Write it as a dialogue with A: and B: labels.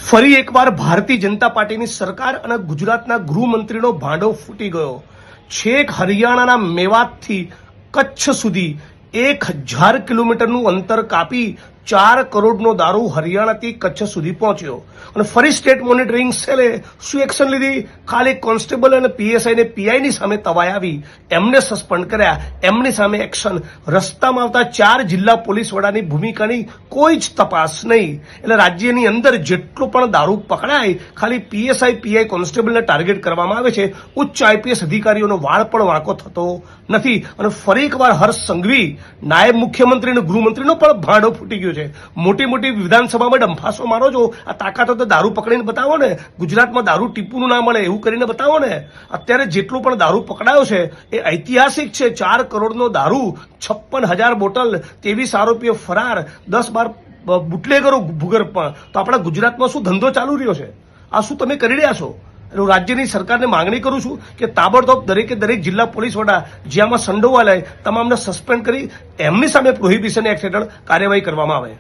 A: ફરી એકવાર ભારતીય જનતા પાર્ટીની સરકાર અને ગુજરાતના ગૃહમંત્રીનો ભાંડો ફૂટી ગયો. છેક હરિયાણાના મેવાતથી કચ્છ સુધી 1000 કિલોમીટરનું અંતર કાપી 4 કરોડનો દારૂ હરિયાણાથી કચ્છ સુધી પહોંચ્યો. અને ફરી સ્ટેટ મોનિટરિંગ સેલે શું એક્શન લીધી? ખાલી કોન્સ્ટેબલ અને પીએસઆઈ ને પીઆઈની સામે તવાઈ આવી, એમને સસ્પેન્ડ કર્યા, એમની સામે એક્શન. રસ્તામાં આવતા 4 જિલ્લા પોલીસ વડાની ભૂમિકાની કોઈ જ તપાસ નહીં. એટલે રાજ્યની અંદર જેટલો પણ દારૂ પકડાય ખાલી પીએસઆઈ પીઆઈ કોન્સ્ટેબલને ટાર્ગેટ કરવામાં આવે છે. ઉચ્ચ આઈપીએસ અધિકારીઓનો વાળ પણ વાંકો થતો નથી. અને ફરી એકવાર હર્ષ સંઘવી, નાયબ મુખ્યમંત્રી અને ગૃહમંત્રીનો પણ ભાંડો ફૂટી ગયો છે. મોટી મોટી વિધાનસભામાં ડંફાસો મારો છો, આ તાકાત તો દારૂ પકડીને બતાવો ને. ગુજરાતમાં દારૂ ટીપુનું ના મળે એવું કરીને બતાવો ને. અત્યારે જેટલો પણ દારૂ પકડાયો છે એ ઐતિહાસિક છે. 4 કરોડનો દારૂ, 56,000 બોટલ, 23 આરોપીઓ ફરાર, 10-12 બુટલેગરો ભૂગર્ભમાં. તો આપણા ગુજરાતમાં શું ધંધો ચાલુ રહ્યો છે? આ શું તમે કરી રહ્યા છો? હું રાજ્યની સરકારને માંગણી કરું છું કે તાબડતોબ દરેકે દરેક જિલ્લા પોલીસ વડા જ્યાંમાં સંડોવાયેલા તમામને સસ્પેન્ડ કરી એમની સામે પ્રોહિબિશન એક્ટ હેઠળ કાર્યવાહી કરવામાં આવે.